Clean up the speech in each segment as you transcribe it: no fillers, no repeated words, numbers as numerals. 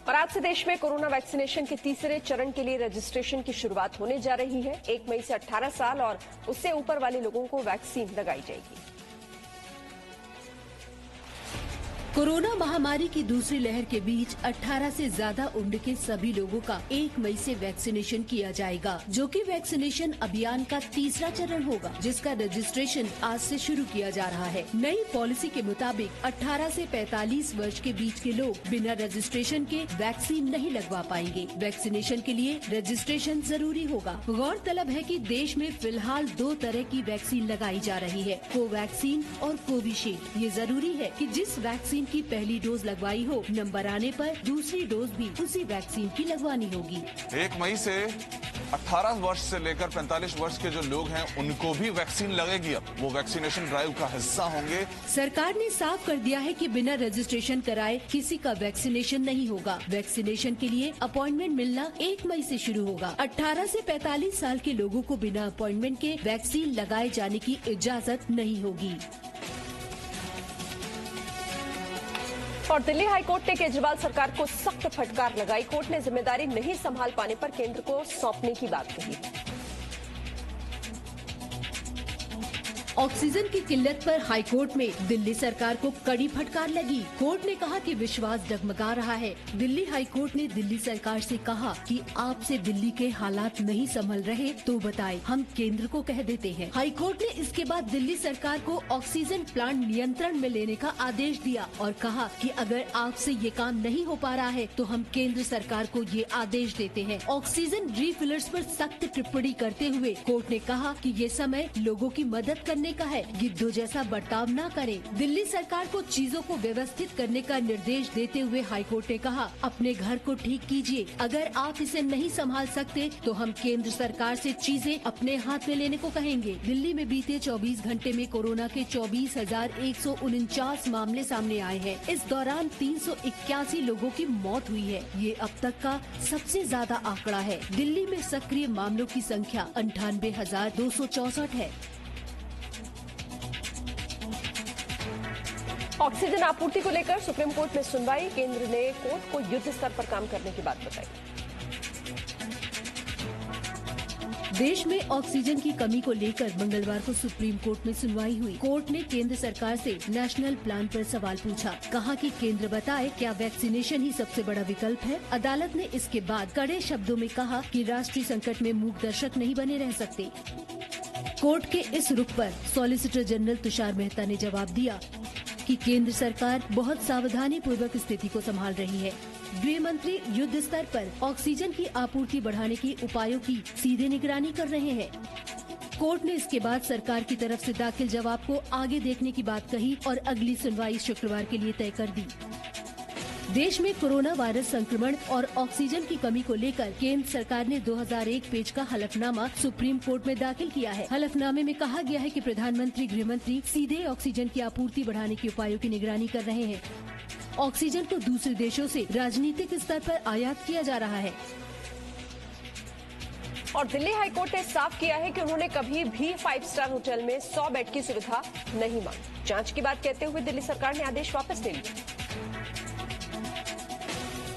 और आज से देश में कोरोना वैक्सीनेशन के तीसरे चरण के लिए रजिस्ट्रेशन की शुरुआत होने जा रही है। 1 मई से 18 साल और उससे ऊपर वाले लोगों को वैक्सीन लगाई जाएगी। कोरोना महामारी की दूसरी लहर के बीच 18 से ज्यादा उम्र के सभी लोगों का 1 मई से वैक्सीनेशन किया जाएगा, जो कि वैक्सीनेशन अभियान का तीसरा चरण होगा, जिसका रजिस्ट्रेशन आज से शुरू किया जा रहा है। नई पॉलिसी के मुताबिक 18 से 45 वर्ष के बीच के लोग बिना रजिस्ट्रेशन के वैक्सीन नहीं लगवा पाएंगे। वैक्सीनेशन के लिए रजिस्ट्रेशन जरूरी होगा। गौरतलब है कि देश में फिलहाल 2 तरह की वैक्सीन लगाई जा रही है, कोवैक्सीन और कोविशील्ड। ये जरूरी है कि जिस वैक्सीन की पहली डोज लगवाई हो, नंबर आने पर दूसरी डोज भी उसी वैक्सीन की लगवानी होगी। 1 मई से 18 वर्ष से लेकर 45 वर्ष के जो लोग हैं उनको भी वैक्सीन लगेगी। अब वो वैक्सीनेशन ड्राइव का हिस्सा होंगे। सरकार ने साफ कर दिया है कि बिना रजिस्ट्रेशन कराए किसी का वैक्सीनेशन नहीं होगा। वैक्सीनेशन के लिए अपॉइंटमेंट मिलना 1 मई से शुरू होगा। 18 से 45 साल के लोगों को बिना अपॉइंटमेंट के वैक्सीन लगाए जाने की इजाजत नहीं होगी। और दिल्ली हाईकोर्ट ने केजरीवाल सरकार को सख्त फटकार लगाई। कोर्ट ने जिम्मेदारी नहीं संभाल पाने पर केंद्र को सौंपने की बात कही। ऑक्सीजन की किल्लत पर हाईकोर्ट में दिल्ली सरकार को कड़ी फटकार लगी। कोर्ट ने कहा कि विश्वास डगमगा रहा है। दिल्ली हाईकोर्ट ने दिल्ली सरकार से कहा कि आपसे दिल्ली के हालात नहीं संभल रहे तो बताएं, हम केंद्र को कह देते हैं। हाईकोर्ट ने इसके बाद दिल्ली सरकार को ऑक्सीजन प्लांट नियंत्रण में लेने का आदेश दिया और कहा कि अगर आपसे ये काम नहीं हो पा रहा है तो हम केंद्र सरकार को ये आदेश देते हैं। ऑक्सीजन रिफिलर्स पर सख्त टिप्पणी करते हुए कोर्ट ने कहा कि ये समय लोगों की मदद करने का है, गिद्धों जैसा बर्ताव न करें। दिल्ली सरकार को चीजों को व्यवस्थित करने का निर्देश देते हुए हाईकोर्ट ने कहा, अपने घर को ठीक कीजिए। अगर आप इसे नहीं संभाल सकते तो हम केंद्र सरकार से चीजें अपने हाथ में लेने को कहेंगे। दिल्ली में बीते 24 घंटे में कोरोना के 24,149 मामले सामने आए हैं। इस दौरान 381 लोगों की मौत हुई है। ये अब तक का सबसे ज्यादा आंकड़ा है। दिल्ली में सक्रिय मामलों की संख्या 98,264 है। ऑक्सीजन आपूर्ति को लेकर सुप्रीम कोर्ट में सुनवाई। केंद्र ने कोर्ट को युद्ध स्तर पर काम करने की बात बताई। देश में ऑक्सीजन की कमी को लेकर मंगलवार को सुप्रीम कोर्ट में सुनवाई हुई। कोर्ट ने केंद्र सरकार से नेशनल प्लान पर सवाल पूछा। कहा कि केंद्र बताए क्या वैक्सीनेशन ही सबसे बड़ा विकल्प है। अदालत ने इसके बाद कड़े शब्दों में कहा कि राष्ट्रीय संकट में मूक दर्शक नहीं बने रह सकते। कोर्ट के इस रुख पर सॉलिसिटर जनरल तुषार मेहता ने जवाब दिया कि केंद्र सरकार बहुत सावधानी पूर्वक स्थिति को संभाल रही है। गृह मंत्री युद्ध स्तर पर ऑक्सीजन की आपूर्ति बढ़ाने के उपायों की सीधे निगरानी कर रहे हैं। कोर्ट ने इसके बाद सरकार की तरफ से दाखिल जवाब को आगे देखने की बात कही और अगली सुनवाई शुक्रवार के लिए तय कर दी। देश में कोरोना वायरस संक्रमण और ऑक्सीजन की कमी को लेकर केंद्र सरकार ने 2001 पेज का हलफनामा सुप्रीम कोर्ट में दाखिल किया है। हलफनामे में कहा गया है कि प्रधानमंत्री गृह मंत्री सीधे ऑक्सीजन की आपूर्ति बढ़ाने के उपायों की निगरानी कर रहे हैं। ऑक्सीजन को दूसरे देशों से राजनीतिक स्तर पर आयात किया जा रहा है। और दिल्ली हाईकोर्ट ने साफ किया है कि उन्होंने कभी भी 5 स्टार होटल में 100 बेड की सुविधा नहीं मांगी। जांच की बात कहते हुए दिल्ली सरकार ने आदेश वापस ले लिया।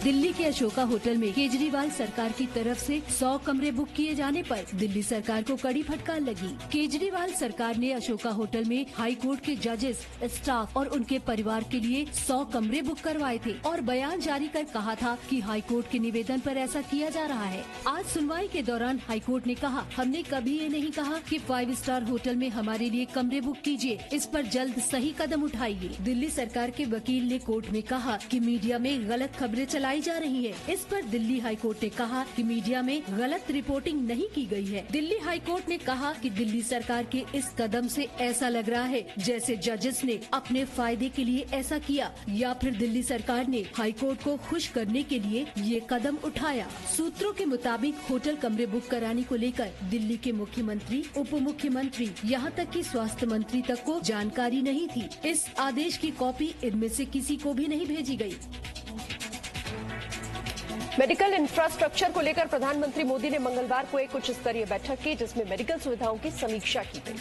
दिल्ली के अशोका होटल में केजरीवाल सरकार की तरफ से 100 कमरे बुक किए जाने पर दिल्ली सरकार को कड़ी फटकार लगी। केजरीवाल सरकार ने अशोका होटल में हाई कोर्ट के जजेस, स्टाफ और उनके परिवार के लिए 100 कमरे बुक करवाए थे और बयान जारी कर कहा था कि हाई कोर्ट के निवेदन पर ऐसा किया जा रहा है। आज सुनवाई के दौरान हाई कोर्ट ने कहा, हमने कभी ये नहीं कहा कि 5 स्टार होटल में हमारे लिए कमरे बुक कीजिए। इस पर जल्द सही कदम उठाइए। दिल्ली सरकार के वकील ने कोर्ट में कहा कि मीडिया में गलत खबरें चलाई जा रही है। इस पर दिल्ली हाईकोर्ट ने कहा कि मीडिया में गलत रिपोर्टिंग नहीं की गई है। दिल्ली हाईकोर्ट ने कहा कि दिल्ली सरकार के इस कदम से ऐसा लग रहा है जैसे जजेस ने अपने फायदे के लिए ऐसा किया या फिर दिल्ली सरकार ने हाईकोर्ट को खुश करने के लिए ये कदम उठाया। सूत्रों के मुताबिक होटल कमरे बुक कराने को लेकर दिल्ली के मुख्यमंत्री, उप मुख्यमंत्री, यहाँ तक कि स्वास्थ्य मंत्री तक को जानकारी नहीं थी। इस आदेश की कॉपी इनमें से किसी को भी नहीं भेजी गयी। मेडिकल इंफ्रास्ट्रक्चर को लेकर प्रधानमंत्री मोदी ने मंगलवार को एक उच्च स्तरीय बैठक की, जिसमें मेडिकल सुविधाओं की समीक्षा की गई।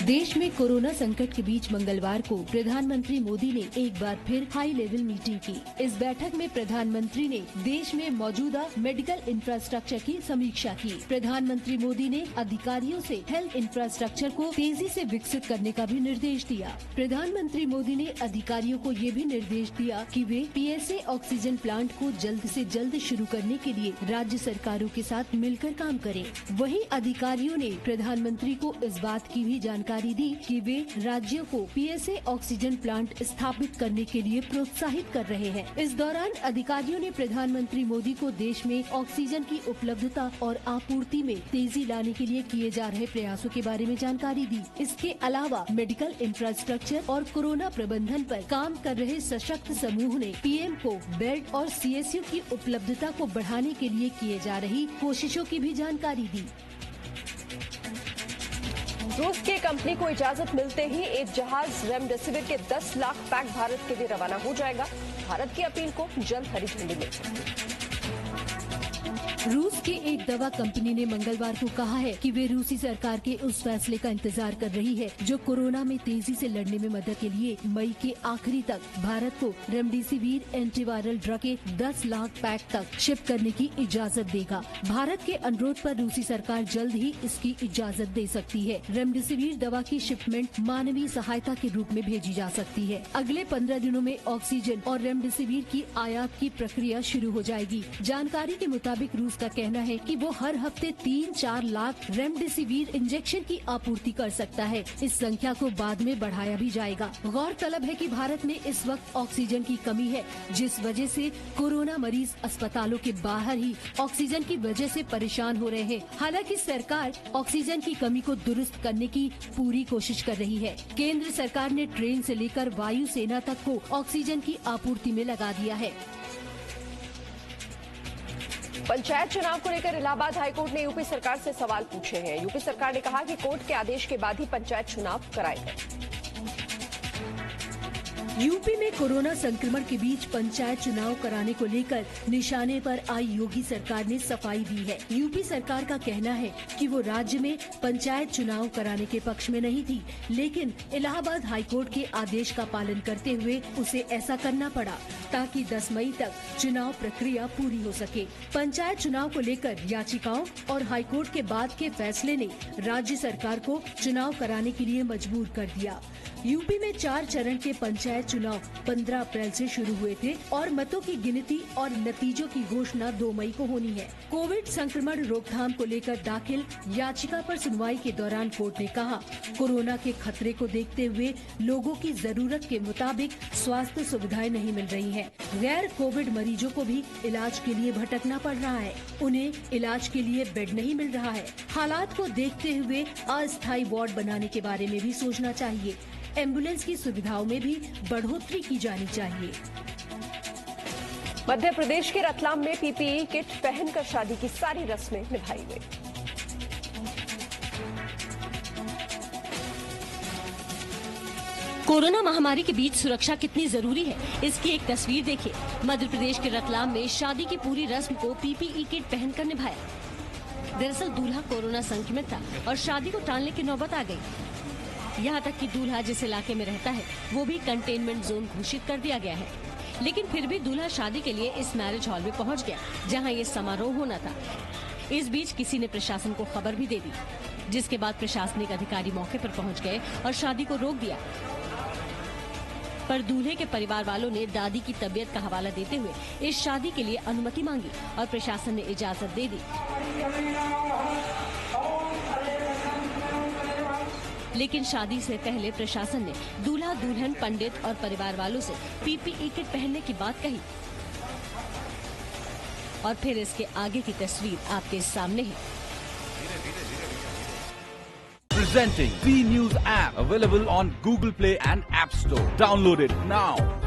देश में कोरोना संकट के बीच मंगलवार को प्रधानमंत्री मोदी ने एक बार फिर हाई लेवल मीटिंग की। इस बैठक में प्रधानमंत्री ने देश में मौजूदा मेडिकल इंफ्रास्ट्रक्चर की समीक्षा की। प्रधानमंत्री मोदी ने अधिकारियों से हेल्थ इंफ्रास्ट्रक्चर को तेजी से विकसित करने का भी निर्देश दिया। प्रधानमंत्री मोदी ने अधिकारियों को ये भी निर्देश दिया कि वे PSA ऑक्सीजन प्लांट को जल्द से जल्द शुरू करने के लिए राज्य सरकारों के साथ मिलकर काम करें। वहीं अधिकारियों ने प्रधानमंत्री को इस बात की भी जानकारी दी कि वे राज्यों को PSA ऑक्सीजन प्लांट स्थापित करने के लिए प्रोत्साहित कर रहे हैं। इस दौरान अधिकारियों ने प्रधानमंत्री मोदी को देश में ऑक्सीजन की उपलब्धता और आपूर्ति में तेजी लाने के लिए किए जा रहे प्रयासों के बारे में जानकारी दी। इसके अलावा मेडिकल इंफ्रास्ट्रक्चर और कोरोना प्रबंधन पर काम कर रहे सशक्त समूह ने PM को बेड और CSU की उपलब्धता को बढ़ाने के लिए किए जा रही कोशिशों की भी जानकारी दी। रूस की कंपनी को इजाजत मिलते ही एक जहाज रेमडेसिविर के 10 लाख पैक भारत के लिए रवाना हो जाएगा। भारत की अपील को जल्द हरी झंडी मिल सकती है। रूस की एक दवा कंपनी ने मंगलवार को कहा है कि वे रूसी सरकार के उस फैसले का इंतजार कर रही है जो कोरोना में तेजी से लड़ने में मदद के लिए मई के आखिरी तक भारत को रेमडेसिविर एंटीवायरल ड्रग के 10 लाख पैक तक शिप करने की इजाजत देगा। भारत के अनुरोध पर रूसी सरकार जल्द ही इसकी इजाजत दे सकती है। रेमडेसिविर दवा की शिपमेंट मानवीय सहायता के रूप में भेजी जा सकती है। अगले 15 दिनों में ऑक्सीजन और रेमडेसिविर की आयात की प्रक्रिया शुरू हो जाएगी। जानकारी के मुताबिक रूस का कहना है कि वो हर हफ्ते 3-4 लाख रेमडेसिविर इंजेक्शन की आपूर्ति कर सकता है। इस संख्या को बाद में बढ़ाया भी जाएगा। गौरतलब है कि भारत में इस वक्त ऑक्सीजन की कमी है, जिस वजह से कोरोना मरीज अस्पतालों के बाहर ही ऑक्सीजन की वजह से परेशान हो रहे हैं। हालांकि सरकार ऑक्सीजन की कमी को दुरुस्त करने की पूरी कोशिश कर रही है। केंद्र सरकार ने ट्रेन से लेकर वायु सेना तक को ऑक्सीजन की आपूर्ति में लगा दिया है। पंचायत चुनाव को लेकर इलाहाबाद हाईकोर्ट ने यूपी सरकार से सवाल पूछे हैं। यूपी सरकार ने कहा कि कोर्ट के आदेश के बाद ही पंचायत चुनाव कराए गए। यूपी में कोरोना संक्रमण के बीच पंचायत चुनाव कराने को लेकर निशाने पर आई योगी सरकार ने सफाई दी है। यूपी सरकार का कहना है कि वो राज्य में पंचायत चुनाव कराने के पक्ष में नहीं थी, लेकिन इलाहाबाद हाईकोर्ट के आदेश का पालन करते हुए उसे ऐसा करना पड़ा ताकि 10 मई तक चुनाव प्रक्रिया पूरी हो सके। पंचायत चुनाव को लेकर याचिकाओं और हाईकोर्ट के बाद के फैसले ने राज्य सरकार को चुनाव कराने के लिए मजबूर कर दिया। यूपी में 4 चरण के पंचायत चुनाव 15 अप्रैल से शुरू हुए थे और मतों की गिनती और नतीजों की घोषणा 2 मई को होनी है। कोविड संक्रमण रोकथाम को लेकर दाखिल याचिका पर सुनवाई के दौरान कोर्ट ने कहा, कोरोना के खतरे को देखते हुए लोगों की जरूरत के मुताबिक स्वास्थ्य सुविधाएं नहीं मिल रही हैं। गैर कोविड मरीजों को भी इलाज के लिए भटकना पड़ रहा है। उन्हें इलाज के लिए बेड नहीं मिल रहा है। हालात को देखते हुए अस्थायी वार्ड बनाने के बारे में भी सोचना चाहिए। एम्बुलेंस की सुविधाओं में भी बढ़ोतरी की जानी चाहिए। मध्य प्रदेश के रतलाम में PPE किट पहनकर शादी की सारी रस्में निभाई गई। कोरोना महामारी के बीच सुरक्षा कितनी जरूरी है, इसकी एक तस्वीर देखिए। मध्य प्रदेश के रतलाम में शादी की पूरी रस्म को PPE किट पहनकर निभाया। दरअसल दूल्हा कोरोना संक्रमित था और शादी को टालने की नौबत आ गई। यहाँ तक कि दूल्हा जिस इलाके में रहता है वो भी कंटेनमेंट जोन घोषित कर दिया गया है। लेकिन फिर भी दूल्हा शादी के लिए इस मैरिज हॉल में पहुँच गया जहाँ ये समारोह होना था। इस बीच किसी ने प्रशासन को खबर भी दे दी, जिसके बाद प्रशासनिक अधिकारी मौके पर पहुँच गए और शादी को रोक दिया। पर दूल्हे के परिवार वालों ने दादी की तबीयत का हवाला देते हुए इस शादी के लिए अनुमति मांगी और प्रशासन ने इजाजत दे दी। लेकिन शादी से पहले प्रशासन ने दूल्हा दुल्हन पंडित और परिवार वालों से PPE किट पहनने की बात कही। और फिर इसके आगे की तस्वीर आपके सामने है। Presenting B News app available on Google Play and App Store. Download it now.